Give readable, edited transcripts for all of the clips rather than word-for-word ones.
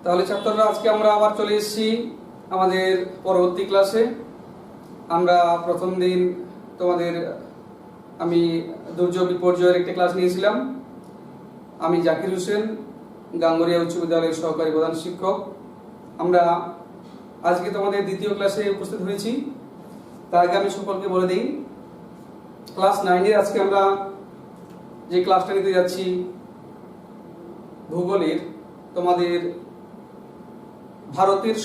তাহলে ছাত্ররা, আজকে আমরা আবার চলে এসেছি আমাদের পরবর্তী ক্লাসে। আমরা প্রথম দিন আমি দুর্যোগ বিপর্যয়ের একটা ক্লাস নিয়েছিলাম। আমি জাকির হোসেন, গাঙ্গুরিয়া উচ্চ বিদ্যালয়ের সহকারী প্রধান শিক্ষক। আমরা আজকে তোমাদের দ্বিতীয় ক্লাসে উপস্থিত হয়েছি। তার আগে আমি সকলকে বলে দিই, ক্লাস 9-এর আজকে আমরা যে ক্লাসটা নিতে যাচ্ছি ভূগোলের, তোমাদের ভারতের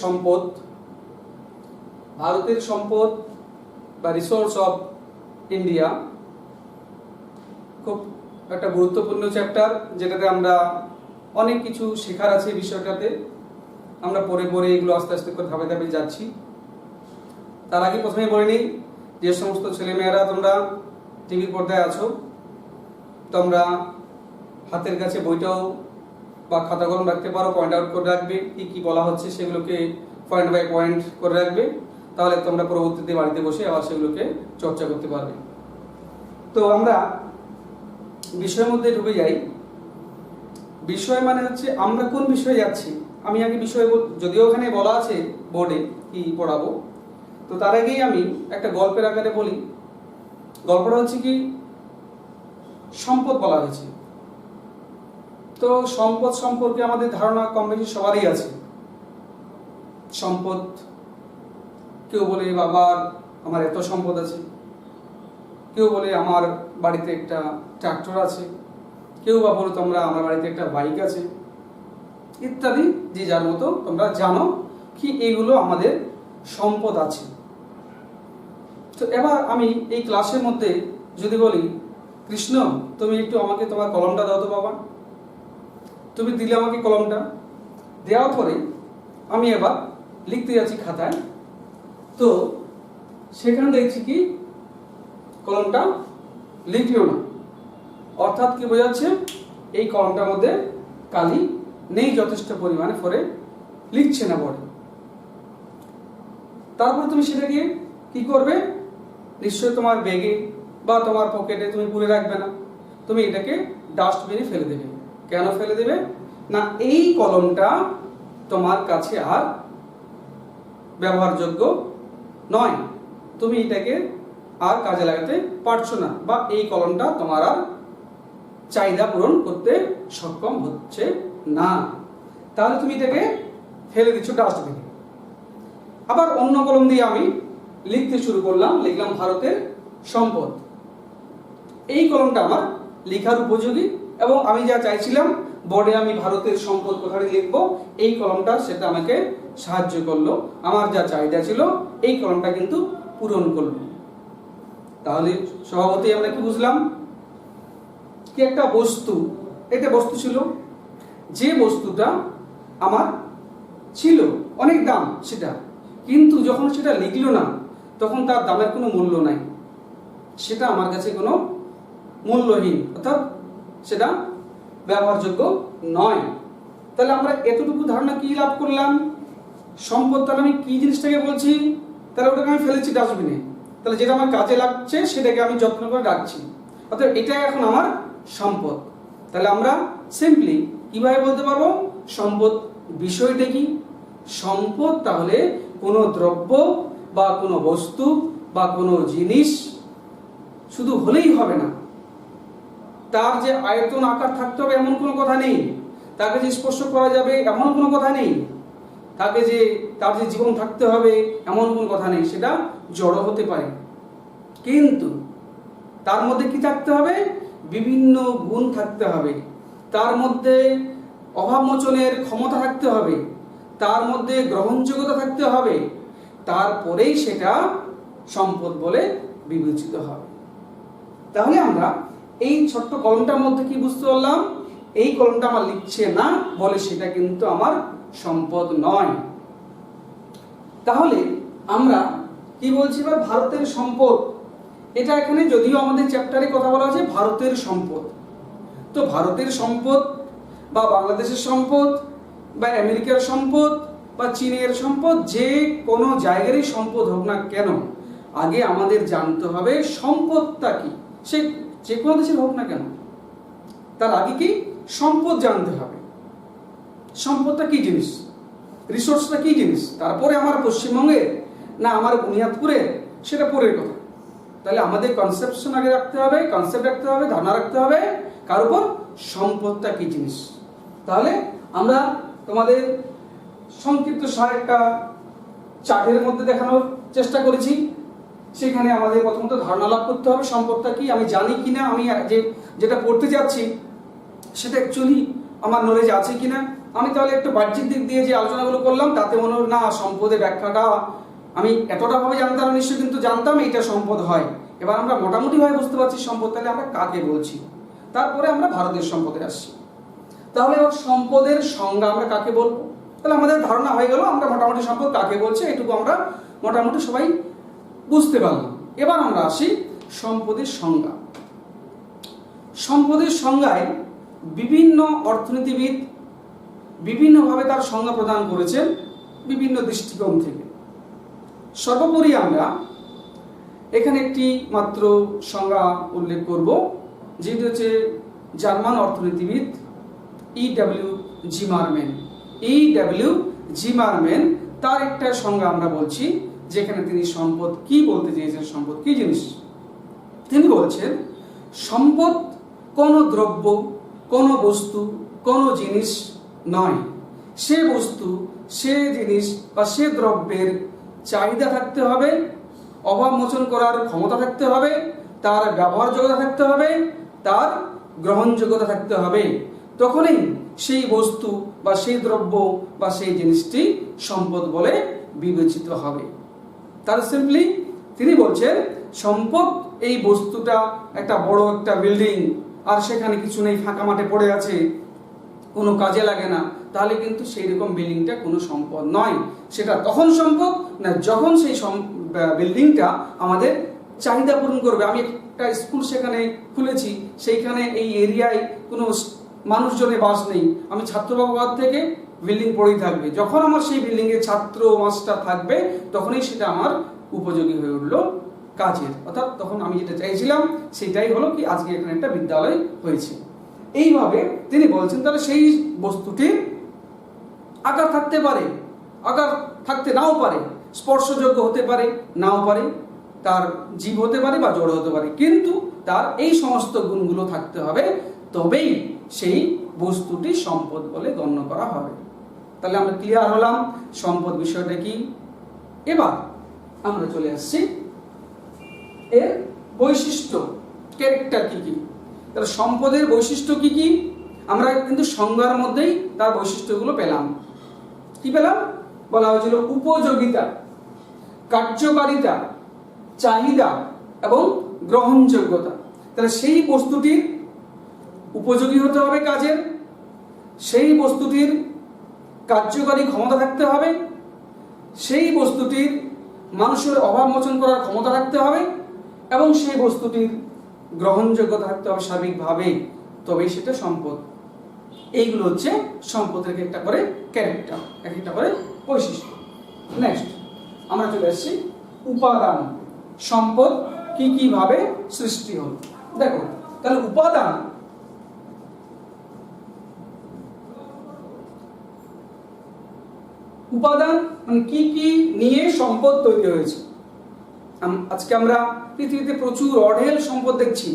সম্পদ বা রিসোর্স অফ ইন্ডিয়া খুব একটা গুরুত্বপূর্ণ চ্যাপ্টার, যেটাতে আমরা অনেক কিছু শেখার আছে। বিষয়টাতে আমরা পরে এগুলো আস্তে আস্তে করে ধাপে ধাপে যাচ্ছি। তার আগে প্রথমে বলে নিই, যে সমস্ত ছেলেমেয়েরা তোমরা টিভির পর্দায় আছো, তোমরা হাতের কাছে বইটাও বা খাতা কলম রাখতে পারো, পয়েন্ট আউট করে রাখবে, কি বলা হচ্ছে সেগুলোকে পয়েন্ট বাই পয়েন্ট করে রাখবে। তাহলে তোমরা পরবর্তীতে বাড়িতে বসে আবার সেগুলোকে চর্চা করতে পারবে। তো আমরা বিষয়ের মধ্যে ঢুকে যাই। বিষয় মানে হচ্ছে আমরা কোন বিষয়ে যাচ্ছি। আমি আগে বিষয়, যদিও ওখানে বলা আছে বোর্ডে কি পড়াবো, তো তার আগেই আমি একটা গল্পের আকারে বলি। গল্পটা হচ্ছে কি, সম্পদ বলা হয়েছে। তো সম্পদ সম্পর্কে আমাদের ধারণা কম বেশি সবারই আছে। সম্পদ, কেউ বলে বাবার আমার এত সম্পদ আছে, কেউ বলে আমার বাড়িতে একটা ট্রাক্টর আছে, কেউ বা বলো তোমরা আমার বাড়িতে একটা বাইক আছে, ইত্যাদি। যে যার মতো তোমরা জানো কি এইগুলো আমাদের সম্পদ আছে। তো এবার আমি এই ক্লাসের মধ্যে যদি বলি, কৃষ্ণ তুমি একটু আমাকে তোমার কলমটা দাও তো বাবা। তুমি দিলে আমাকে কলমটা, দেওয়ার পরে আমি এবার লিখতে যাচ্ছি খাতায়। তো সেখানে দেখছি কি কলমটা লিখলো না। অর্থাৎ কি বোঝাচ্ছে, এই কলমটার মধ্যে কালি নেই যথেষ্ট পরিমাণে, ফলে লিখছে না বলে। তারপরে তুমি সেটাকে কি করবে, নিশ্চয়ই তোমার ব্যাগে বা তোমার পকেটে তুমি পুরে রাখবে না, তুমি এটাকে ডাস্টবিনে ফেলে দেবে। কেন ফেলে দেবে না, এই কলমটা তোমার কাছে আর ব্যবহারযোগ্য নয়, তুমি এটাকে আর কাজে লাগাতে পারছো না, বা এই কলমটা তোমার আর চাহিদা পূরণ করতে সক্ষম হচ্ছে না। তাহলে তুমি এটাকে ফেলে দিচ্ছ ডাস্টবিনে। আবার অন্য কলম দিয়ে আমি লিখতে শুরু করলাম, লিখলাম ভারতের সম্পদ। এই কলমটা আমার লেখার উপযোগী, এবং আমি যা চাইছিলাম বোর্ডে আমি ভারতের সম্পদ কোথায় লিখবো, এই কলমটা সেটা আমাকে সাহায্য করলো। আমার যা চাহিদা ছিল এই কলমটা কিন্তু পূরণ করলো। তাহলে স্বভাবতই আমরা কি বুঝলাম, কি একটা বস্তু, এটা বস্তু ছিল, যে বস্তুটা আমার ছিল অনেক দাম সেটা, কিন্তু যখন সেটা লিখলো না তখন তার দামের কোনো মূল্য নাই, সেটা আমার কাছে কোনো মূল্যহীন, অর্থাৎ সেটা ব্যবহারযোগ্য নয়। তাহলে আমরা এতটুকু ধারণা কি লাভ করলাম, সম্পদ তাহলে আমি কি জিনিসটাকে বলছি, তাহলে ওটাকে আমি ফেলেছি ডাস্টবিনে। তাহলে যেটা আমার কাজে লাগছে সেটাকে আমি যত্ন করে রাখছি, অর্থাৎ এটাই এখন আমার সম্পদ। তাহলে আমরা সিম্পলি কিভাবে বলতে পারবো, সম্পদ বিষয়টা কি। সম্পদ তাহলে কোনো দ্রব্য বা কোনো বস্তু বা কোনো জিনিস শুধু হলেই হবে না, তার যে আয়তন আকার থাকতে হবে এমন কোনো কথা নেই, তাকে যে স্পর্শ করা যাবে এমন কোনো কথা নেই, তার যে জীবন থাকতে হবে এমন কোনো কথা নেই। সেটা জড় হতে পারে, কিন্তু তার মধ্যে কি থাকতে হবে, বিভিন্ন গুণ থাকতে হবে, তার মধ্যে অভাব মোচনের ক্ষমতা থাকতে হবে, তার মধ্যে গ্রহণযোগ্যতা থাকতে হবে, তারপরেই সেটা সম্পদ বলে বিবেচিত হবে। তাহলে আমরা এই ছোট্ট কলমটার মধ্যে কি বুঝতে পারলাম, এই কলমটা আমার লিখছে না বলে সেটা কিন্তু আমার সম্পদ নয়। তাহলে আমরা কি বলছি, এবার ভারতের সম্পদ, এটা এখানে যদিও আমাদের চ্যাপ্টারে কথা বলা হয়েছে ভারতের সম্পদ, তো ভারতের সম্পদ বা বাংলাদেশের সম্পদ বা আমেরিকার সম্পদ বা চীনের সম্পদ, যে কোনো জায়গারই সম্পদ হোক না কেন, আগে আমাদের জানতে হবে সম্পদটা কি। সে যে কোনো দেশের হোক না কেন, তার আগে কি সম্পদ জানতে হবে। সম্পদটা কি জিনিস, রিসোর্সটা কি জিনিস, তারপরে আমার পশ্চিমবঙ্গের না আমার বুনিয়াদপুরের, সেটা পরের কথা। তাহলে আমাদের কনসেপশন আগে রাখতে হবে, কনসেপ্ট রাখতে হবে, ধারণা রাখতে হবে কার উপর, সম্পদটা কি জিনিস। তাহলে আমরা তোমাদের সংক্ষিপ্ত একটা চার্টের মধ্যে দেখানোর চেষ্টা করেছি। সেখানে আমাদের প্রথমত ধারণা লাভ করতে হবে সম্পদটা কি, আমি জানি কিনা, আমি যেটা পড়তে যাচ্ছি সেটা অ্যাকচুয়ালি আমার নলেজ আছে কিনা। আমি তাহলে একটু বাহ্যিক দিক দিয়ে যে আলোচনাগুলো করলাম তাতে মনে হল না সম্পদের ব্যাখ্যাটা আমি এতটা ভাবে জানতাম নিশ্চয়, কিন্তু জানতাম এইটা সম্পদ হয়। এবার আমরা মোটামুটি ভাবে বুঝতে পারছি সম্পদ, তাহলে আমরা কাকে বলছি। তারপরে আমরা ভারতের সম্পদে আসছি। তাহলে এবার সম্পদের সংজ্ঞা আমরা কাকে বলবো, তাহলে আমাদের ধারণা হয়ে গেল আমরা মোটামুটি সম্পদ কাকে বলছি, এটুকু আমরা মোটামুটি সবাই বুঝতে পারলাম। এবার আমরা আসি সম্পদের সংজ্ঞা। সম্পদের সংজ্ঞায় বিভিন্ন অর্থনীতিবিদ বিভিন্নভাবে তার সংজ্ঞা প্রদান করেছেন বিভিন্ন দৃষ্টিকোণ থেকে। সর্বোপরি আমরা এখানে একটি মাত্র সংজ্ঞা উল্লেখ করব, যেটি হচ্ছে জার্মান অর্থনীতিবিদ E.W. জিমারম্যান তার একটা সংজ্ঞা আমরা বলছি, যেখানে তিনি সম্পদ কি বলতে চেয়েছেন, সম্পদ কি জিনিস। তিনি বলছেন সম্পদ কোনো দ্রব্য, কোনো বস্তু, কোনো জিনিস নয়, সে বস্তু, সে জিনিস বা সে দ্রব্যের চাহিদা থাকতে হবে, অভাব মোচন করার ক্ষমতা থাকতে হবে, তার ব্যবহারযোগ্যতা থাকতে হবে, তার গ্রহণযোগ্যতা থাকতে হবে, তখনই সেই বস্তু বা সেই দ্রব্য বা সেই জিনিসটি সম্পদ বলে বিবেচিত হবে। তার সিম্পলি তিনি বলছেন সম্পদ এই বস্তুটা একটা বড় একটা বিল্ডিং আর সেখানে কিছু নেই, ফাঁকা মাঠে পড়ে আছে, কোনো কাজে লাগে না, তাহলে কিন্তু সেই রকম বিল্ডিংটা কোনো সম্পদ নয়। সেটা তখন সম্পদ না যখন সেই বিল্ডিংটা আমাদের চাহিদা পূরণ করবে। আমি একটা স্কুল সেখানে খুলেছি, সেইখানে এই এরিয়ায় কোনো মানুষজনের বাস নেই, আমি ছাত্রবাবুবাদ থেকে বিল্ডিং পড়েই থাকবে, যখন আমার সেই বিল্ডিং এ ছাত্র মাস্টার থাকবে তখনই সেটা আমার উপযোগী হয়ে উঠলো কাজের। অর্থাৎ তখন আমি যেটা চাইছিলাম সেটাই হলো কি আজকে এখানে একটা বিদ্যালয় হয়েছে। এইভাবে তিনি বলছেন তাহলে সেই বস্তুটির আকার থাকতে পারে, আকার থাকতে নাও পারে, স্পর্শযোগ্য হতে পারে নাও পারে, তার জীব হতে পারে বা জড় হতে পারে, কিন্তু তার এই সমস্ত গুণগুলো থাকতে হবে, তবেই সেই বস্তুটি সম্পদ বলে গণ্য করা হবে। তাহলে আমরা ক্লিয়ার হলাম সম্পদ বিষয়টা কি। এবার আমরা চলে আসছি এর বৈশিষ্ট্য, ক্যারেক্টার কি কি। তাহলে সম্পদের বৈশিষ্ট্য কি কি, আমরা কিন্তু সংজ্ঞার মধ্যেই তার বৈশিষ্ট্যগুলো পেলাম। কি পেলাম, বলা হয়েছিল উপযোগিতা, কার্যকারিতা, চাহিদা এবং গ্রহণযোগ্যতা। তাহলে সেই বস্তুটির উপযোগী হতে হবে কাজের, সেই বস্তুটির কার্যকারী ক্ষমতা থাকতে হবে, সেই বস্তুটির মানুষের অভাব মোচন করার ক্ষমতা থাকতে হবে এবং সেই বস্তুটির গ্রহণযোগ্যতা থাকতে হবে সার্বিকভাবে, তবেই সেটা সম্পদ। এইগুলো হচ্ছে সম্পদের একটা করে ক্যারেক্টার, এক একটা করে বৈশিষ্ট্য। নেক্সট আমরা চলে আসছি উপাদান। সম্পদ কি কি ভাবে সৃষ্টি হল। দেখো তাহলে উপাদান মানে কি কি নিয়ে সম্পদ তৈরি হয়েছে। আজকে আমরা পৃথিবীতে প্রচুর অঢেল সম্পদ দেখছি।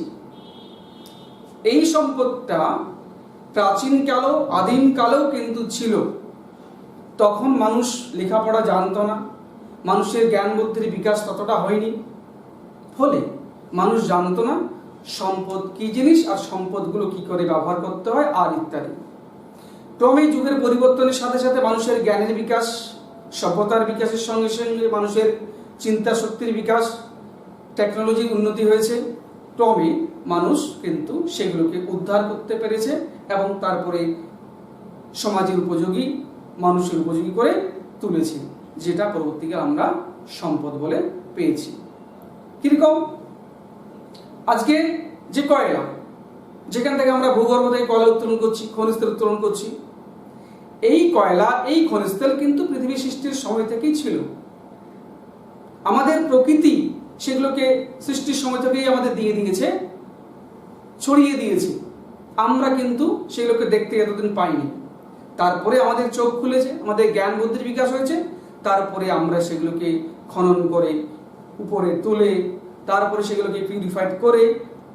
এই সম্পদটা প্রাচীন কালেও আদিম কালেও কিন্তু ছিল। তখন মানুষ লেখাপড়া জানতো না, মানুষের জ্ঞান বুদ্ধির বিকাশ ততটা হয়নি, ফলে মানুষ জানতো না সম্পদ কি জিনিস আর সম্পদগুলো কি করে ব্যবহার করতে হয় আর ইত্যাদি। ক্রমে যুগের পরিবর্তনের সাথে সাথে মানুষের জ্ঞানের বিকাশ, সভ্যতার বিকাশের সঙ্গে সঙ্গে মানুষের চিন্তা শক্তির বিকাশ, টেকনোলজির উন্নতি হয়েছে। ক্রমে মানুষ কিন্তু সেগুলোকে উদ্ধার করতে পেরেছে এবং তারপরে সমাজের উপযোগী, মানুষের উপযোগী করে তুলেছে, যেটা পরবর্তীকালে আমরা সম্পদ বলে পেয়েছি। কিরকম, আজকে যে কয়লা, যেখান থেকে আমরা ভূগর্ভ থেকে কয়লা উত্তোলন করছি, খনিজ তেল উত্তোলন করছি, এই কয়লা, এই খনিজ তেল কিন্তু পৃথিবী সৃষ্টির সময় থেকেই ছিল। আমাদের প্রকৃতি সেগুলোকে সৃষ্টির সময় থেকেই আমাদের দিয়ে দিয়েছে, ছড়িয়ে দিয়েছে। আমরা কিন্তু সেগুলোকে দেখতে এতদিন পাইনি। তারপরে আমাদের চোখ খুলেছে, আমাদের জ্ঞান বুদ্ধির বিকাশ হয়েছে, তারপরে আমরা সেগুলোকে খনন করে উপরে তুলে তারপরে সেগুলোকে পিউরিফাইড করে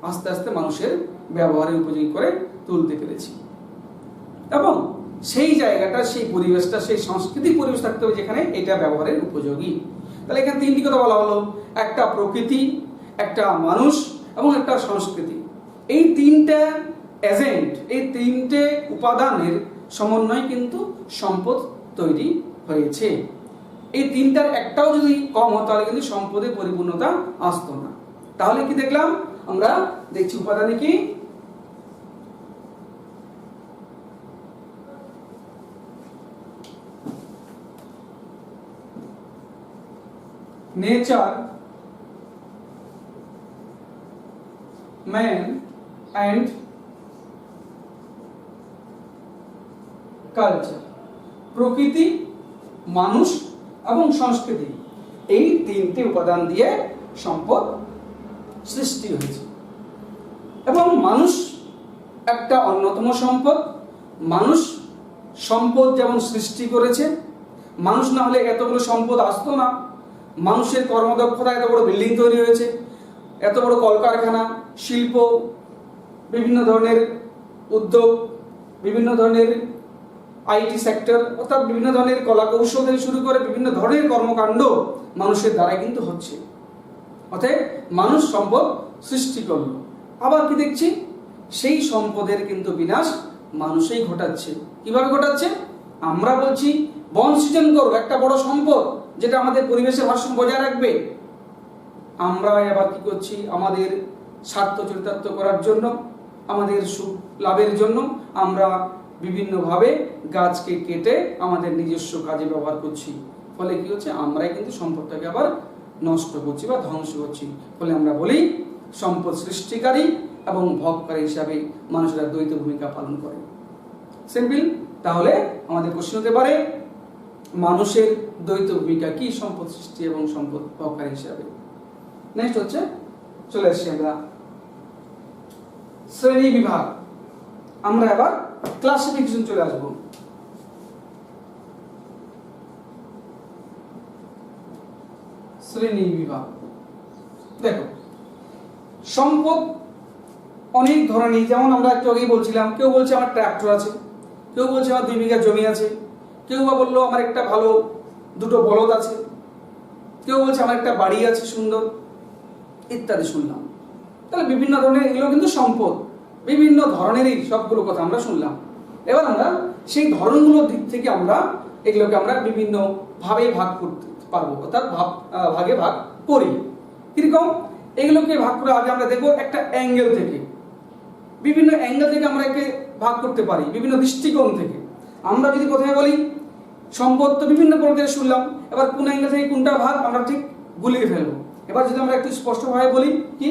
আস্তে আস্তে মানুষের ব্যবহারের উপযোগী করে তুলতে পেরেছি। এবং সেই জায়গাটা, সেই পরিবেশটা, সেই সাংস্কৃতিক পরিবেশ থাকতে হবে যেখানে এটা ব্যবহারের উপযোগী। তাহলে এখানে তিনটি কথা বলা হলো, একটা প্রকৃতি, একটা মানুষ এবং একটা সংস্কৃতি। এই তিনটা এজেন্ট, এই তিনটে উপাদানের সমন্বয়ে কিন্তু সম্পদ তৈরি হয়েছে। এই তিনটার একটাও যদি কম হতো তাহলে কিন্তু সম্পদের পরিপূর্ণতা আসতো না। তাহলে কি দেখলাম আমরা? দেখছি উপাদানে কি নেচার, ম্যান অ্যান্ড কালচার। প্রকৃতি, মানুষ এবং সংস্কৃতি, এই তিনটি উপাদান দিয়ে সম্পদ সৃষ্টি হয়েছে। এবং মানুষ একটা অন্যতম সম্পদ। মানুষ সম্পদ যেমন সৃষ্টি করেছে, মানুষ না হলে এতগুলো সম্পদ আসতো না। মানুষের কর্মদক্ষতা এত বড় বিল্ডিং তৈরি হয়েছে, এত বড় কলকারখানা, শিল্প, বিভিন্ন ধরনের উদ্যোগ, বিভিন্ন ধরনের আইটি সেক্টর, অর্থাৎ বিভিন্ন ধরনের কলা কৌশল থেকে শুরু করে বিভিন্ন ধরনের কর্মকাণ্ড মানুষের দ্বারা কিন্তু হচ্ছে। অতএব মানুষ সম্পদ সৃষ্টি করলো। আবার কি দেখছি? সেই সম্পদের কিন্তু বিনাশ মানুষই ঘটাচ্ছে। কিভাবে ঘটাচ্ছে? আমরা বলছি বন সৃজন করো, একটা বড় সম্পদ যেটা আমাদের পরিবেশের ভারসাম্য বজায় রাখবে। আমরা আবার কি করছি? আমাদের স্বার্থ চরিতার্থ করার জন্য, আমাদের সুখ লাভের জন্য আমরা বিভিন্নভাবে গাছকে কেটে আমাদের নিজস্ব কাজে ব্যবহার করছি। ফলে কি হচ্ছে? আমরাই কিন্তু সম্পদটাকে আবার নষ্ট করছি বা ধ্বংস করছি। ফলে আমরা বলি সম্পদ সৃষ্টিকারী এবং ভোগকারী হিসাবে মানুষেরা দ্বৈত ভূমিকা পালন করে। সিম্পল। তাহলে আমাদের প্রশ্ন হতে পারে মানুষের দ্বৈত ভূমিকা কি সম্পদ সৃষ্টি এবং সম্পদ ভোগকারী হিসাবে। নেক্সট হচ্ছে, চলে আসছি আমরা শ্রেণী বিভাগ। আমরা এবার ক্লাসিফিকেশন চলে আসবো। শ্রেণী বিভাগ। দেখো, সম্পদ অনেক ধরনের। যেমন আমরা একটু আগেই বলছিলাম, কেউ বলছে আমার ট্রাক্টর আছে, কেউ বলছে আমার 2 বিঘা জমি আছে, কেউ বা বললো আমার একটা ভালো দুটো বলদ আছে, কেউ বলছে আমার একটা বাড়ি আছে সুন্দর, ইত্যাদি শুনলাম। তাহলে বিভিন্ন ধরনের এগুলো কিন্তু সম্পদ, বিভিন্ন ধরনেরই সবগুলো কথা আমরা শুনলাম। এবার আমরা সেই ধরনগুলোর দিক থেকে আমরা এগুলোকে আমরা বিভিন্ন ভাবে ভাগ করতে পারবো, অর্থাৎ ভাগে ভাগ করি। কিরকম? এগুলোকে ভাগ করে আগে আমরা দেখবো একটা অ্যাঙ্গেল থেকে, বিভিন্ন অ্যাঙ্গেল থেকে আমরা একে ভাগ করতে পারি, বিভিন্ন দৃষ্টিকোণ থেকে। আমরা যদি প্রথমে বলি সম্পদ তো বিভিন্ন প্রকারের শুনলাম, এবার কোন অ্যাঙ্গেল থেকে কোনটা ভাগ আমরা ঠিক গুলিয়ে ফেলবো। এবার যদি আমরা একটু স্পষ্টভাবে বলি কি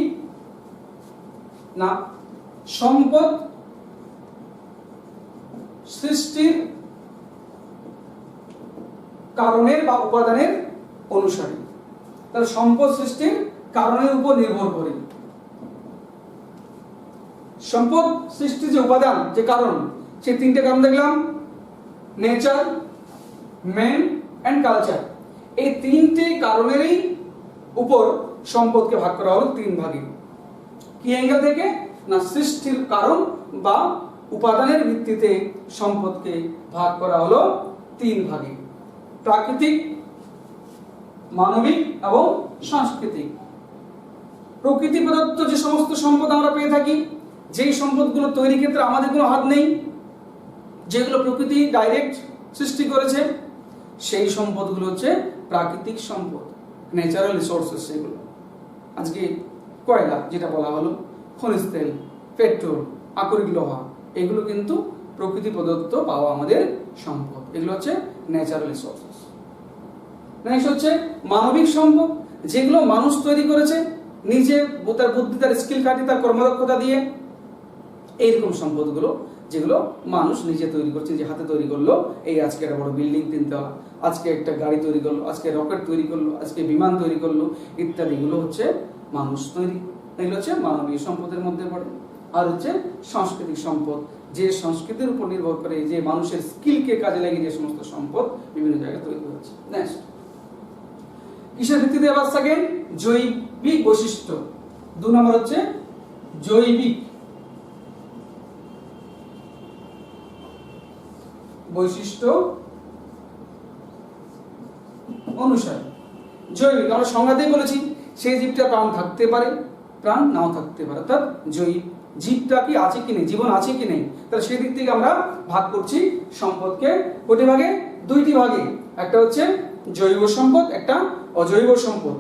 না, সম্পদ সৃষ্টির কারণের বা উপাদানের অনুসারী। তাহলে সম্পদ সৃষ্টির কারণের উপর নির্ভর করে। সম্পদ সৃষ্টির যে উপাদান, যে কারণ, সেই তিনটে কারণ দেখলাম, নেচার, ম্যান অ্যান্ড কালচার। এই তিনটে কারণেরই উপর সম্পদকে ভাগ করা হলো 3 ভাগে। কি অ্যাঙ্গেল থেকে? না, সৃষ্টির কারণ বা উপাদানের ভিত্তিতে সম্পদকে ভাগ করা হলো 3 ভাগে: প্রাকৃতিক, মানবিক এবং সাংস্কৃতিক। প্রকৃতি প্রদত্ত যে সমস্ত সম্পদ আমরা পেয়ে থাকি, যেই সম্পদগুলো তৈরির ক্ষেত্রে আমাদের কোনো হাত নেই, যেগুলো প্রকৃতি ডাইরেক্ট সৃষ্টি করেছে, সেই সম্পদগুলো হচ্ছে প্রাকৃতিক সম্পদ, ন্যাচারাল রিসোর্সেস। সেগুলো আজকে কয়লা যেটা বলা হলো, খনিজ তেল, পেট্রোল, আকরিক লোহা, এগুলো কিন্তু প্রকৃতি প্রদত্ত পাওয়া আমাদের সম্পদ। এগুলো হচ্ছে ন্যাচারাল রিসোর্সেস। নেক্সট হচ্ছে মানবিক সম্পদ, যেগুলো মানুষ তৈরি করেছে নিজে, তার বুদ্ধি, তার স্কিল খাটিয়ে, তার কর্মদক্ষতা দিয়ে। এইরকম সম্পদগুলো যেগুলো মানুষ নিজে তৈরি করছে, যে হাতে তৈরি করলো, এই আজকে একটা বড় বিল্ডিং 3 তলা, আজকে একটা গাড়ি তৈরি করলো, আজকে রকেট তৈরি করলো, আজকে বিমান তৈরি করলো, ইত্যাদি। এগুলো হচ্ছে মানুষ তৈরি। এগুলো হচ্ছে মানবীয় সম্পদের মধ্যে পড়ে। আর হচ্ছে সাংস্কৃতিক সম্পদ, যে সংস্কৃতির উপর নির্ভর করে, যে মানুষের স্কিলকে কাজে লাগিয়ে যে সমস্ত সম্পদ বিভিন্ন জায়গায় তৈরি হচ্ছে। নেক্সট, কিসের ভিত্তিতে আবার সেকেন্ড? জৈবিক বৈশিষ্ট্য। 2 নম্বর হচ্ছে জৈবিক বৈশিষ্ট্য অনুসারে। জৈবিক আমরা সংজ্ঞাতেই বলেছি, সেই জীবটা প্রাণ থাকতে পারে, প্রাণ নাও থাকতে পারে, অর্থাৎ জৈব জীবটা কি আছে কি নেই, জীবন আছে কি নেই। তাহলে সেই দিক থেকে আমরা ভাগ করছি সম্পদকে কটি ভাগে? 2টি ভাগে। একটা হচ্ছে জৈব সম্পদ, একটা অজৈব সম্পদ।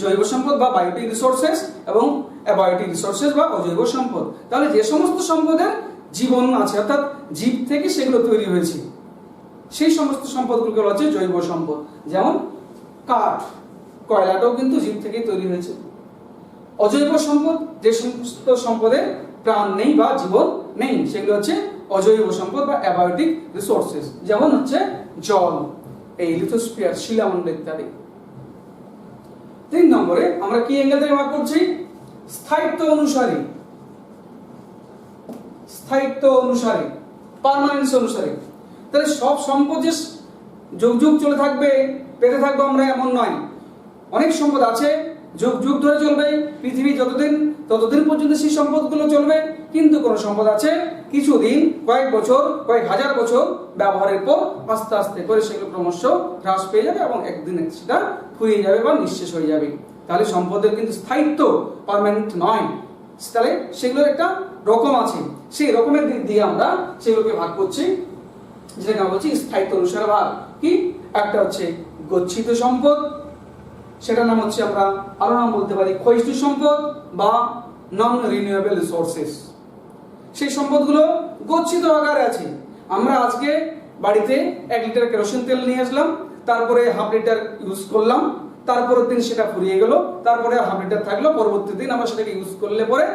জৈব সম্পদ বা বায়োটিক রিসোর্সেস এবং অ্যাবায়োটিক রিসোর্সেস বা অজৈব সম্পদ। তাহলে যে সমস্ত সম্পদের জীবন আছে, অর্থাৎ জীব থেকে সেগুলো তৈরি হয়েছে, সেই সমস্ত সম্পদগুলোকে বলা হচ্ছে জৈব সম্পদ। যেমন কাঠ, কয়লাটাও কিন্তু জীব থেকেই তৈরি হয়েছে। অজৈব সম্পদ, যে সমস্ত সম্পদের প্রাণ নেই বা জীবন নেই, সেগুলো হচ্ছে অজৈব সম্পদ বা অ্যাবায়োটিক রিসোর্সেস। যেমন হচ্ছে জল, এই লিথোস্ফিয়ার, শিলামণ্ডল ইত্যাদি। 3 নম্বরে আমরা কি অ্যাঙ্গেল থেকে ভাগ করছি? স্থায়িত্ব অনুসারে। স্থায়িত্ব অনুসারে, পার্মানেন্স অনুসারে। তাহলে সব সম্পদ যে যুগ যুগ চলে থাকবে, পেতে থাকবো আমরা এমন নয়। অনেক সম্পদ আছে যুগ যুগ ধরে চলবে, পৃথিবী যতদিন ততদিন পর্যন্ত সেই সম্পদগুলো চলবে। কিন্তু কোন সম্পদ আছে কিছুদিন, কয়েক বছর, কয়েক হাজার বছর ব্যবহারের পর আস্তে আস্তে করে সেগুলো ক্রমশ হ্রাস পেয়ে যাবে এবং একদিন সেটা ফুরিয়ে যাবে বা নিঃশেষ হয়ে যাবে। তাহলে সম্পদের কিন্তু স্থায়িত্ব পার্মানেন্ট নয়। তাহলে সেগুলোর একটা রকম আছে, সেই রকমের দিক দিয়ে আমরা সেগুলোকে ভাগ করছি, যেটাকে আমরা বলছি স্থায়িত্ব অনুসারে ভাগ। কি? একটা হচ্ছে গচ্ছিত সম্পদ, সেটার নাম হচ্ছে আমরা আরো নাম বলতে পারি ক্ষয়িষ্ণু সম্পদ বা নন রিনিউয়েবল রিসোর্সেস। সেই সম্পদগুলো গচ্ছিত আকারে আছে। আমরা আজকে বাড়িতে 1 লিটার কেরোসিন তেল নিয়ে আসলাম, তারপরে হাফ লিটার ইউজ করলাম, তারপরের দিন সেটা ফুরিয়ে গেল, তারপরে হাফ লিটার থাকলো, পরবর্তী দিন আমরা সেটাকে ইউজ করলে পরে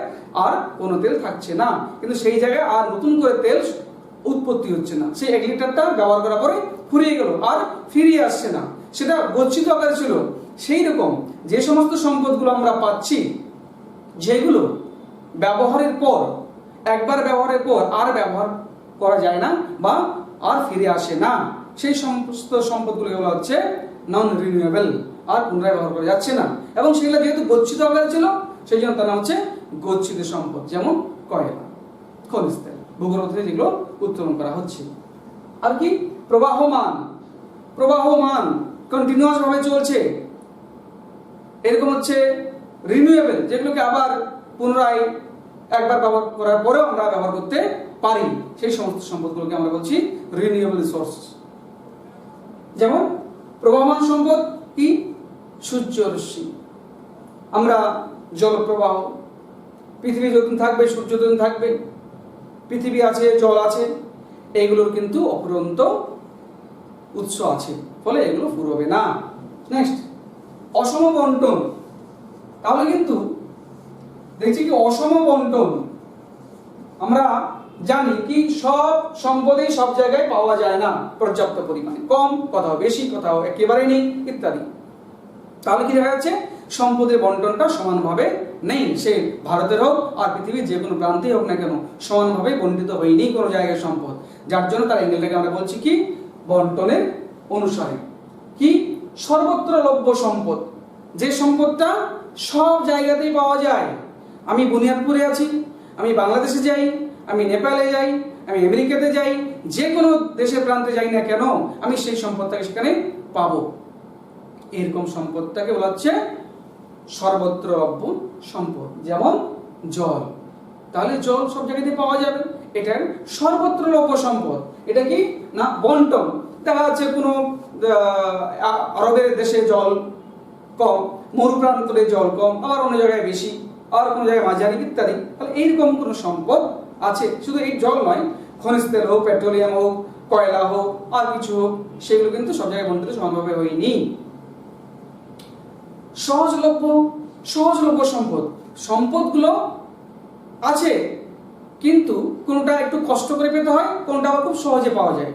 আর কোনো তেল থাকছে না, কিন্তু সেই জায়গায় আর নতুন করে তেল উৎপত্তি হচ্ছে না। সেই 1 লিটারটা ব্যবহার করার পরে ফুরিয়ে গেল, আর ফিরিয়ে আসছে না, সেটা গচ্ছিত আকারে ছিল। সেই রকম যে সমস্ত সম্পদগুলো আমরা পাচ্ছি, যেগুলো ব্যবহারের পর, একবার ব্যবহারের পর আর ব্যবহার করা যায় না বা আর ফিরে আসে না, সেই সমস্ত সম্পদগুলো বলা হচ্ছে নন রিনিউয়েবল, আর পুনরায় ব্যবহার করা যাচ্ছে না। এবং সেগুলো যেহেতু গচ্ছিত আকারে ছিল, সেই জন্য তার নাম হচ্ছে গচ্ছিত সম্পদ। যেমন কয়লা, খনিজ তেল, ভূগর্ভ থেকে যেগুলো উত্তোলন করা হচ্ছে। আর কি? প্রবাহমান, প্রবাহমান কন্টিনিউয়াস ভাবে চলছে। এরকম হচ্ছে রিনিউয়েবল, যেগুলোকে আবার পুনরায় একবার ব্যবহার করার পরেও আমরা ব্যবহার করতে পারি, সেই সমস্ত সম্পদগুলোকে আমরা বলছি রিনিউয়েবল রিসোর্স। যেমন প্রবাহমান সম্পদ কি? সূর্য রশ্মি, আমরা জলপ্রবাহ, পৃথিবী যতদিন থাকবে সূর্য ততদিন থাকবে, পৃথিবী আছে, জল আছে, এগুলোর কিন্তু অফুরন্ত উৎস আছে, ফলে এগুলো ফুরবে না। নেক্সট, অসম বন্টন। তাহলে কিন্তু দেখছি কি অসম বন্টন, আমরা জানি কি সব সম্পদই সব জায়গায় পাওয়া যায় না পর্যাপ্ত পরিমাণে, কম, কোথাও বেশি, কোথাও একেবারে নেই ইত্যাদি। তাহলে কি দেখা যাচ্ছে? সম্পদের বন্টনটা সমানভাবে নেই, সে ভারতের হোক আর পৃথিবীর যে কোনো প্রান্তে হোক না কেন, সমানভাবে বন্টিত হয়নি কোনো জায়গায় সম্পদ। যার জন্য তার অ্যাঙ্গেলটাকে আমরা বলছি কি? বন্টনের অনুসারে। কি? সর্বত্র লভ্য সম্পদ, যে সম্পদটা সব জায়গাতেই পাওয়া যায়। আমি বুনিয়াদপুরে আছি, আমি বাংলাদেশে যাই, আমি নেপালে যাই, আমি আমেরিকাতে যাই, যে কোনো দেশের প্রান্তে যাই না কেন, আমি সেই সম্পদটাকে সেখানে পাবো। এরকম সম্পদটাকে বলা হচ্ছে সর্বত্র লভ্য সম্পদ। যেমন জল, তাহলে জল সব জায়গাতে পাওয়া যাবে, এটা সর্বত্র লভ্য সম্পদ। এটা কি না? বন্টন। দেখা যাচ্ছে কোনো আরবের দেশে জল কম, মরুপ্রান্তরে জল কম, আবার অন্য জায়গায় বেশি, আর কোনো জায়গায় মাঝারি ইত্যাদি। তাহলে এইরকম কোনো সম্পদ আছে। শুধু এই জল নয়, খনিজ তেল হোক, পেট্রোলিয়াম হোক, কয়লা হোক, আর কিছু হোক, সেগুলো কিন্তু সব জায়গায় বন্টিত সমানভাবে হয়নি। সহজলভ্য, সহজলভ্য সম্পদ, সম্পদগুলো আছে কিন্তু কোনটা একটু কষ্ট করে পেতে হয়, কোনটা আবার খুব সহজে পাওয়া যায়,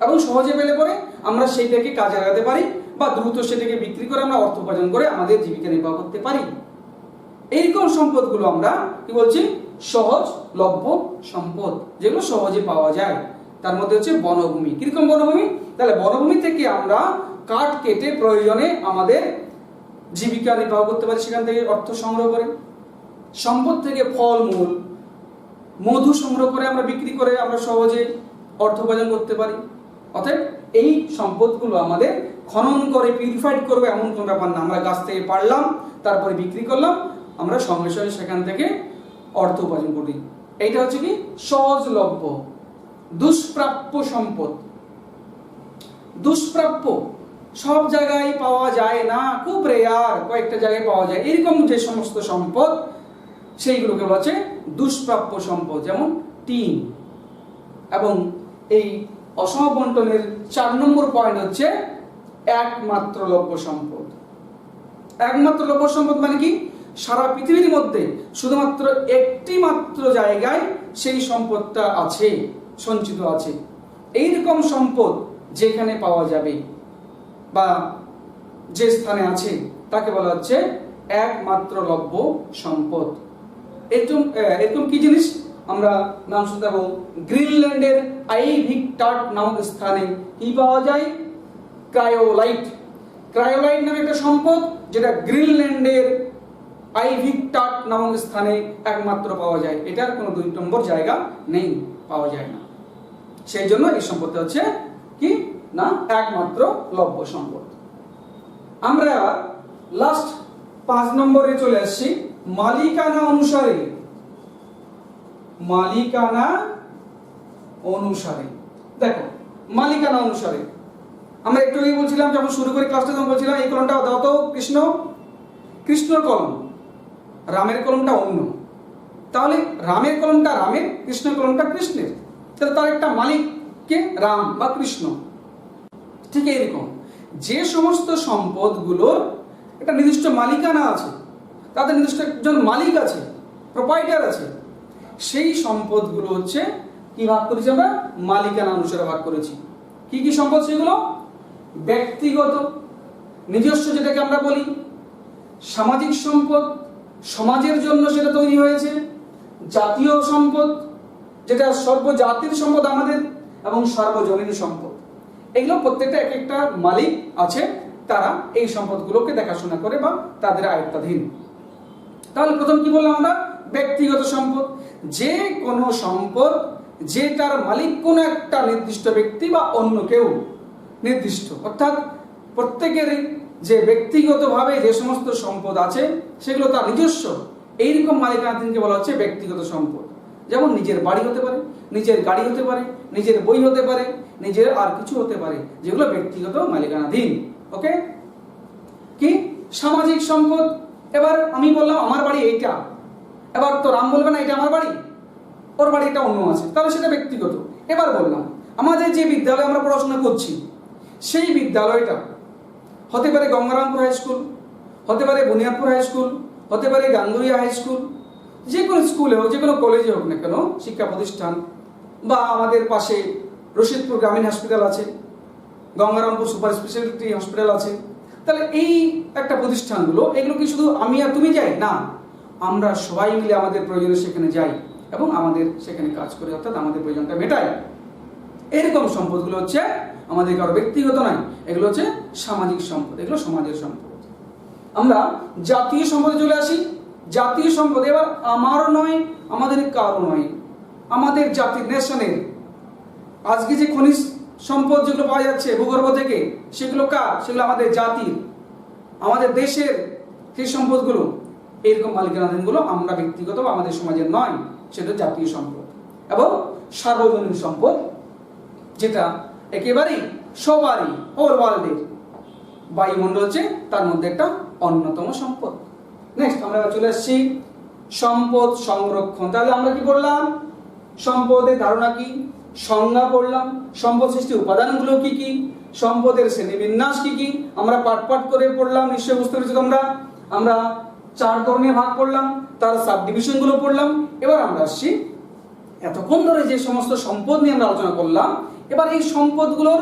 এবং সহজে পেলে পরে আমরা সেইটাকে কাজে লাগাতে পারি বা দ্রুত সেটাকে বিক্রি করে আমরা অর্থ উপার্জন করে আমাদের জীবিকা নির্বাহ করতে পারি। এইরকম সম্পদগুলো আমরা কি বলছি, সহজলভ্য সম্পদ, যেগুলো সহজে পাওয়া যায়। তার মধ্যে হচ্ছে বনভূমি। কিরকম বনভূমি? তাহলে বনভূমি থেকে আমরা কাঠ কেটে প্রয়োজনে আমাদের জীবিকা নির্বাহ করতে পারি, সেখান থেকে অর্থ সংগ্রহ করে। সম্পদ থেকে ফলমূল, মধু সংগ্রহ করে আমরা বিক্রি করে আমরা সহজে অর্থ উপার্জন করতে পারি। অতএব এই সম্পদগুলো আমাদের খনন করে পিউরিফাইড করবে এমন কোনো ব্যাপার না। আমরা গাছ থেকে পারলাম, তারপরে বিক্রি করলাম, আমরা সঙ্গে সঙ্গে সেখান থেকে অর্থ উপার্জন করি। এইটা হচ্ছে কি সহজলভ্য। দুষ্প্রাপ্য সম্পদ, দুষ্প্রাপ্য সব জায়গায় পাওয়া যায় না, খুব রেয়ার কয়েকটা জায়গায় পাওয়া যায়। এরকম যে সমস্ত সম্পদ সেইগুলোকে বলা হচ্ছে দুষ্প্রাপ্য সম্পদ, যেমন টিন। এবং এই অসম বন্টনের 4 নম্বর পয়েন্ট হচ্ছে একমাত্র লভ্য সম্পদ। একমাত্র লভ্য সম্পদ মানে কি? সারা পৃথিবীর মধ্যে শুধুমাত্র একটি মাত্র জায়গায় সেই সম্পদটা আছে, সঞ্চিত আছে। এইরকম সম্পদ যেখানে পাওয়া যাবে বা যে স্থানে আছে তাকে বলা হচ্ছে একমাত্র লভ্য সম্পদ। এরকম কি জিনিস আমরা নাম শুনতে পাবো? গ্রিনল্যান্ডের আইভিকটাট নামক স্থানে কি পাওয়া যায়? ক্রায়োলাইট। ক্রায়োলাইট নামে একটা সম্পদ, যেটা গ্রিনল্যান্ডের আইভিকটাট নামক স্থানে একমাত্র পাওয়া যায়। এটার কোনো 2 নম্বর জায়গা নেই, পাওয়া যায় না। সেই জন্য এই সম্পদটা হচ্ছে কি না একমাত্র লভ্য সম্পদ। আমরা লাস্ট 5 নম্বরে চলে আসছি, মালিকানা অনুসারে। মালিকানা অনুসারে দেখো, মালিকানা অনুসারে আমরা একটু আগে বলছিলাম, যখন শুরু করে ক্লাসটা তখন বলছিলাম এই কলমটা দাও তো কৃষ্ণ, কৃষ্ণর কলম, রামের কলমটা অন্য। তাহলে রামের কলমটা রামের, কৃষ্ণের কলমটা কৃষ্ণের। তাহলে তার একটা মালিক কে? রাম বা কৃষ্ণ। ঠিক এরকম যে সমস্ত সম্পদগুলোর একটা নির্দিষ্ট মালিকানা আছে, তাদের নির্দিষ্ট একজন মালিক আছে, প্রোপাইটার আছে, সেই সম্পদগুলো হচ্ছে কি ভাগ করেছি আমরা? মালিকানা অনুসারে ভাগ করেছি। কি কি সম্পদ সেগুলো? ব্যক্তিগত নিজস্ব, যেটাকে আমরা বলি সামাজিক সম্পদ, সমাজের জন্য সেটা তৈরি হয়েছে। জাতীয় সম্পদ, যেটা সর্বজাতির সম্পদ আমাদের, এবং সার্বজনীন সম্পদ। এগুলো প্রত্যেকটা এক একটা মালিক আছে, তারা এই সম্পদগুলোকে দেখাশোনা করে বা তাদের আয়ত্তাধীন। তাহলে প্রথম কি বললাম আমরা? ব্যক্তিগত সম্পদ। যে কোনো সম্পদ যেটার মালিক কোনো একটা নির্দিষ্ট ব্যক্তি বা অন্য কেউ নির্দিষ্ট, অর্থাৎ প্রত্যেকেরই যে ব্যক্তিগতভাবে যে সমস্ত সম্পদ আছে সেগুলো তার নিজস্ব, এইরকম মালিকানাধীনকে বলা হচ্ছে ব্যক্তিগত সম্পদ। যেমন নিজের বাড়ি হতে পারে, নিজের গাড়ি হতে পারে, নিজের বই হতে পারে, নিজের আর কিছু হতে পারে, যেগুলো ব্যক্তিগত মালিকানাধীন। ওকে? কি সামাজিক সম্পদ? এবার আমি বললাম আমার বাড়ি এইটা, এবার তো রাম বলবে না এটা আমার বাড়ি, ওর বাড়ি এটা অন্য আছে, তাহলে সেটা ব্যক্তিগত। এবার বললাম আমাদের যে বিদ্যালয়ে আমরা পড়াশোনা করছি সেই বিদ্যালয়টা হতে পারে গঙ্গারামপুর হাই স্কুল, হতে পারে বুনিয়াদপুর হাই স্কুল, হতে পারে গাঙ্গুরিয়া হাই স্কুল, যে কোনো স্কুলে হোক, যে কোনো কলেজে হোক না কেন, শিক্ষা প্রতিষ্ঠান, বা আমাদের পাশে রশিদপুর গ্রামীণ হসপিটাল আছে, গঙ্গারামপুর সুপার স্পেশালিটি হসপিটাল আছে। তাহলে এই একটা প্রতিষ্ঠানগুলো, এগুলো কি শুধু আমি আর তুমি যাই না, আমরা সবাই মিলে আমাদের প্রয়োজনে সেখানে যাই এবং আমাদের সেখানে কাজ করি, অর্থাৎ আমাদের প্রয়োজনটা মেটাই। এরকম সম্পদগুলো হচ্ছে আমাদের কারো ব্যক্তিগত নয়, এগুলো হচ্ছে সামাজিক সম্পদ, এগুলো সমাজের সম্পদ। আমরা জাতীয় সম্পদে চলে আসি। জাতীয় সম্পদ এবার আমারও নয়, আমাদের কারো নয়, আমাদের জাতির, নেশনের। আজকে যে খনিজ সম্পদ যেগুলো পাওয়া যাচ্ছে ভূগর্ভ থেকে, সেগুলো কার? সেগুলো আমাদের জাতির, আমাদের দেশের সেই সম্পদগুলো। এরকম মালিকানাধীনগুলো আমরা ব্যক্তিগত বা আমাদের সমাজের নয়, সেটা জাতীয় সম্পদ। এবং সার্বজনীন সম্পদ, যেটা একেবারেই সবারই, হোল ওয়ার্ল্ডের। বায়ুমণ্ডল হচ্ছে তার মধ্যে একটা অন্যতম সম্পদ। নেক্সট আমরা চলে আসছি সম্পদ সংরক্ষণ। তাহলে আমরা কি করলাম? সম্পদের ধারণা কি, সংজ্ঞা পড়লাম, সম্পদ সৃষ্টির উপাদানগুলো কি কি, সম্পদের শ্রেণীবিন্যাস কি কি, আমরা পাঠ পাঠ করে পড়লাম। নিশ্চয়ই বুঝতে পেরেছি তোমরা। আমরা 4 ধরনের ভাগ করলাম, তার সাব ডিভিশন গুলো পড়লাম। এবার আমরা আসছি, এতক্ষণ ধরে যে সমস্ত সম্পদ নিয়ে আমরা আলোচনা করলাম, এবার এই সম্পদগুলোর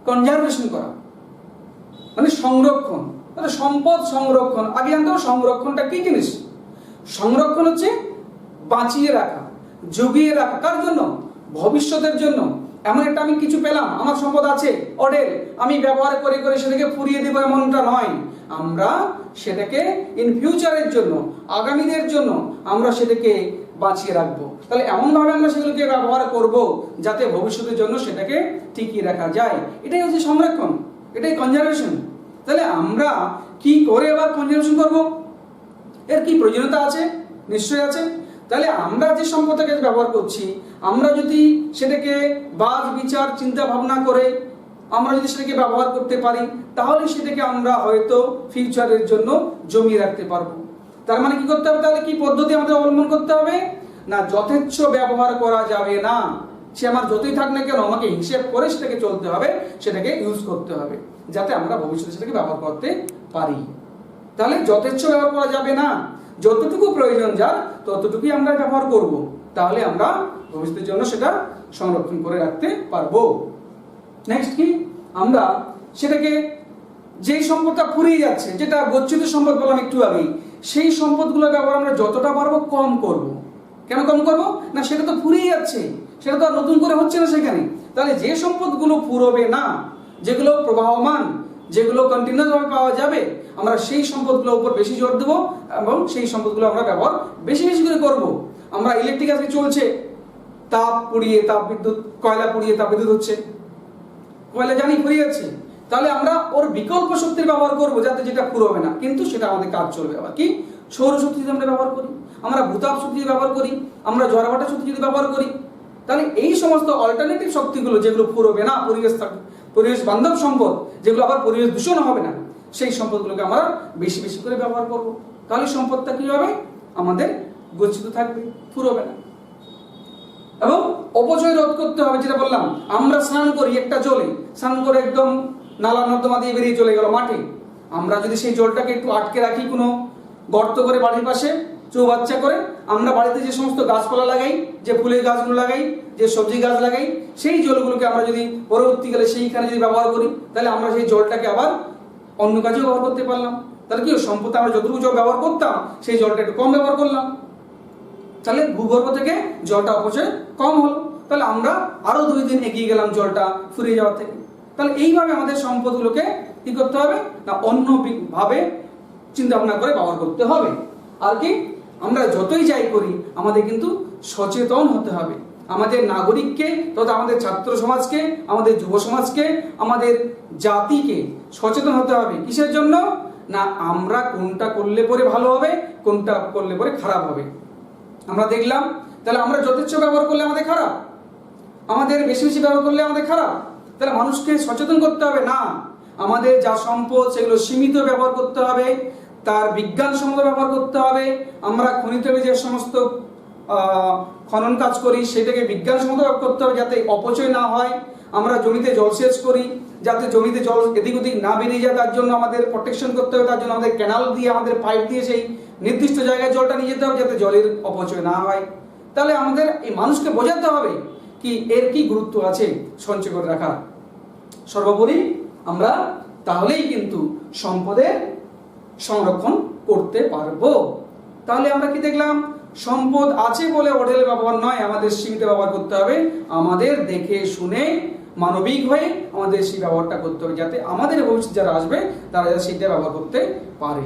কনজারভেশন করা, মানে সংরক্ষণ। তাহলে সম্পদ সংরক্ষণ, আগে জানতে হবে সংরক্ষণটা কি জিনিস। সংরক্ষণ হচ্ছে বাঁচিয়ে রাখা, জুগিয়ে রাখা। কার জন্য? ভবিষ্যতের জন্য। এমন একটা আমি কিছু পেলাম, আমার সম্পদ আছে অঢেল, আমি ব্যবহার করে করে সেটাকে ফুরিয়ে দেবো এমনটা নয়। আমরা সেটাকে ইন ফিউচারের জন্য, আগামীদের জন্য আমরা সেটাকে বাঁচিয়ে রাখবো। তাহলে এমনভাবে আমরা সেগুলোকে ব্যবহার করব যাতে ভবিষ্যতের জন্য সেটাকে টিকিয়ে রাখা যায়। এটাই হচ্ছে সংরক্ষণ, এটাই কনজারভেশন। তাহলে আমরা কি করে আবার কনজারভেশন করব? এর কি প্রয়োজনীয়তা আছে? নিশ্চয়ই আছে। তাহলে আমরা যে সম্পদটাকে ব্যবহার করছি, আমরা যদি সেটাকে বাদ বিচার চিন্তা ভাবনা করে আমরা যদি সেটাকে ব্যবহার করতে পারি, তাহলে সেটাকে আমরা হয়তো ফিউচারের জন্য জমিয়ে রাখতে পারবো। তার মানে কি করতে হবে? তাহলে কি পদ্ধতি আমাদের অবলম্বন করতে হবে? না, যথেচ্ছ ব্যবহার করা যাবে না। সে আমার যতই থাক না কেন, আমাকে হিসেব করে সেটাকে চলতে হবে, সেটাকে ইউজ করতে হবে, যাতে আমরা ভবিষ্যতে সেটাকে ব্যবহার করতে পারি। তাহলে যথেচ্ছ ব্যবহার করা যাবে না, যতটুকু প্রয়োজন যার ততটুকুই আমরা ব্যবহার করব। তাহলে আমরা ভবিষ্যতের জন্য সেটা সংরক্ষণ করে রাখতে পারবো। নেক্সট কি? আমরা সেটাকে যেই সম্পদটা ফুরিয়ে যাচ্ছে, যেটা গচ্ছিত সম্পদ বললাম একটু আগেই, সেই সম্পদগুলো ব্যবহার আমরা যতটা পারবো কম করব। কেন কম করব? না, সেটা তো ফুরিয়ে যাচ্ছে, সেটা তো আর নতুন করে হচ্ছে না সেখানে। তাহলে যে সম্পদগুলো ফুরোবে না, যেগুলো প্রবাহমান, যেগুলো কন্টিনিউয়াস ভাবে পাওয়া যাবে, আমরা সেই সম্পদগুলোর উপর বেশি জোর দেবো এবং সেই সম্পদগুলো আমরা ব্যবহার বেশি বেশি করে করব। আমরা ইলেকট্রিক আজকে চলছে, তাপ পুড়িয়ে তাপ বিদ্যুৎ, কয়লা পুড়িয়ে তাপ বিদ্যুৎ হচ্ছে, কয়লা জানি ফুরিয়ে যাচ্ছে। তাহলে আমরা ওর বিকল্প শক্তির ব্যবহার করবো, যাতে যেটা ফুরোবে না, কিন্তু সেটা আমাদের কাজ চলবে। আবার কি? সৌরশক্তি যদি আমরা ব্যবহার করি, আমরা ভূতাপ শক্তি যদি ব্যবহার করি, আমরা জড়াভাটা শক্তি যদি ব্যবহার করি, তাহলে এই সমস্ত অল্টারনেটিভ শক্তিগুলো যেগুলো ফুরোবে না, পরিবেশ বান্ধব সম্পদ, যেগুলো আবার পরিবেশ দূষণ হবে না, সেই সম্পদগুলোকে আমরা বেশি বেশি করে ব্যবহার করব। তাহলে সম্পদটা কি হবে? আমাদের গচ্ছিত থাকবে, ফুরোবে না। এবং অপচয় রোধ করতে হবে, যেটা বললাম, আমরা স্নান করি একটা জলে, স্নান করে একদম নালা নর্দমা দিয়ে বেরিয়ে চলে গেল মাঠে। আমরা যদি সেই জলটাকে একটু আটকে রাখি কোনো গর্ত করে বাড়ির পাশে, চৌবাচ্চা করে, আমরা বাড়িতে যে সমস্ত গাছপালা লাগাই, যে ফুলের গাছগুলো লাগাই, যে সবজি গাছ লাগাই, সেই জলগুলোকে আমরা যদি পরবর্তীকালে সেইখানে যদি ব্যবহার করি, তাহলে আমরা সেই জলটাকে আবার অন্য কাজেও ব্যবহার করতে পারলাম। তাহলে কি সম্পদ আমরা যতটুকু জল ব্যবহার করতাম, সেই জলটা একটু কম ব্যবহার করলাম, তাহলে ভূগর্ভ থেকে জলটা অপচয় কম হলো। তাহলে আমরা আরো 2 দিন এগিয়ে গেলাম জলটা ফুরিয়ে যাওয়ার থেকে। তাহলে এইভাবে আমাদের সম্পদগুলোকে কি করতে হবে? না, অন্য ভাবে চিন্তা ভাবনা করে ব্যবহার করতে হবে। আর কি? আমরা যতই যাই করি, আমাদের কিন্তু সচেতন হতে হবে। আমাদের নাগরিককে, তথা আমাদের ছাত্র সমাজকে, আমাদের যুব সমাজকে, আমাদের জাতিকে সচেতন হতে হবে। কিসের জন্য? না, আমরা কোনটা করলে পরে ভালো হবে, কোনটা করলে পরে খারাপ হবে। আমরা দেখলাম, তাহলে আমরা যথেচ্ছ ব্যবহার করলে আমাদের খারাপ, আমাদের বেশি বেশি ব্যবহার করলে আমাদের খারাপ। তাহলে মানুষকে সচেতন করতে হবে, না, আমাদের যা সম্পদ সেগুলো সীমিত ব্যবহার করতে হবে, তার বিজ্ঞানসম্মত ব্যবহার করতে হবে। আমরা খনিজ যে সমস্ত খনন কাজ করি, সেটাকে বিজ্ঞানসম্মত ব্যবহার করতে হবে, যাতে অপচয় না হয়। আমরা জমিতে জলসেচ করি, যাতে জমিতে জল এদিক ওদিক না বেরিয়ে যায়, তার জন্য আমাদের প্রোটেকশন করতে হবে। তার জন্য আমাদের ক্যানাল দিয়ে, আমাদের পাইপ দিয়ে সেই নির্দিষ্ট জায়গায় জলটা নিয়ে যেতে হবে, যাতে জলের অপচয় না হয়। তাহলে আমাদের এই মানুষকে বোঝাতে হবে কি এর কি গুরুত্ব আছে সঞ্চয় করে রাখা। সর্বোপরি আমরা তাহলেই কিন্তু সম্পদের সংরক্ষণ করতে পারবো। তাহলে আমরা কি দেখলাম? সম্পদ আছে বলে অঢেল ব্যবহার নয়, আমাদের সীমিত ব্যবহার করতে হবে। আমাদের দেখে শুনে মানবিক হয়ে আমাদের সেই ব্যবহারটা করতে হবে, যাতে আমাদের ভবিষ্যৎ যারা আসবে তারা সেটা ব্যবহার করতে পারে।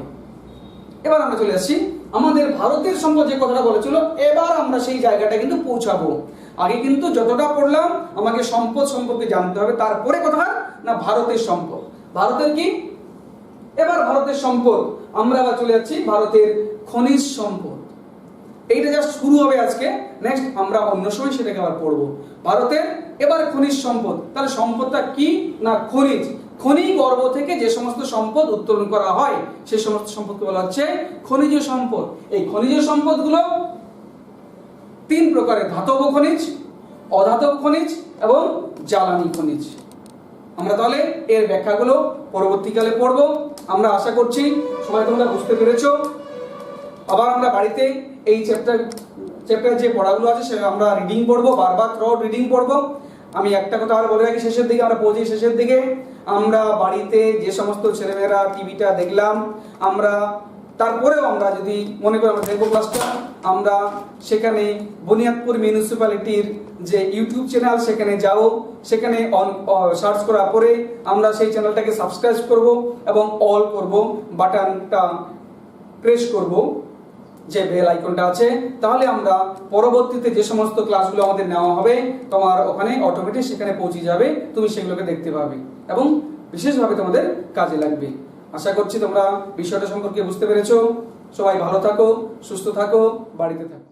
এবার আমরা চলে আসছি আমাদের ভারতের সম্পদ যে কথাটা বলেছিল, এবার আমরা সেই জায়গাটা কিন্তু পৌঁছাবো। আগে কিন্তু যতটা পড়লাম আমাকে সম্পদ সম্পর্কে জানতে হবে, তারপরে কথা না ভারতের সম্পদ। ভারতের কি? এবার ভারতের সম্পদ আমরা আবার চলে যাচ্ছি ভারতের খনিজ সম্পদ। এইটা জাস্ট শুরু হবে আজকে, নেক্সট আমরা অন্য সময় সেটাকে আবার পড়বো। ভারতের এবার খনিজ সম্পদ। তাহলে সম্পদটা কি? না, খনিজ। খনি গর্ভ থেকে যে সমস্ত সম্পদ উত্তোলন করা হয়, সেই সমস্ত সম্পদকে বলা হচ্ছে খনিজ সম্পদ। এই খনিজ সম্পদগুলো 3 প্রকারের: ধাতব খনিজ, অধাতব খনিজ এবং জ্বালানি খনিজ। আমরা তাহলে এর ব্যাখ্যাগুলো পরবর্তীকালে পড়ব। আমরা আশা করছি সবাই তোমরা বুঝতে পেরেছো। আবার আমরা বাড়িতে এই চ্যাপ্টার যে পড়াগুলো আছে সেটা আমরা রিডিং পড়বো, বারবার থ্রুআউট রিডিং পড়বো। আমি একটা কথা আর বলে রাখি, শেষের দিকে আমরা পৌঁছি, শেষের দিকে আমরা বাড়িতে যে সমস্ত ছেলেমেয়েরা টিভিটা দেখলাম, আমরা তারপরেও আমরা যদি মনে করি আমরা দেখবো ক্লাসটা, আমরা সেখানে বুনিয়াদপুর মিউনিসিপ্যালিটির যে ইউটিউব চ্যানেল সেখানে যাও, সেখানে সার্চ করার পরে আমরা সেই চ্যানেলটাকে সাবস্ক্রাইব করব এবং অল করব, বাটনটা প্রেস করব, যে বেল আইকনটা আছে, তাহলে আমরা পরবর্তীতে যে সমস্ত ক্লাসগুলো আমাদের নেওয়া হবে তোমার ওখানে অটোমেটিক সেখানে পৌঁছে যাবে, তুমি সেগুলোকে দেখতে পাবে এবং বিশেষভাবে তোমাদের কাজে লাগবে। আশা করছি তোমরা বিষয়টা সম্পর্কে বুঝতে পেরেছো। সবাই ভালো থাকো, সুস্থ থাকো, বাড়িতে থাকো।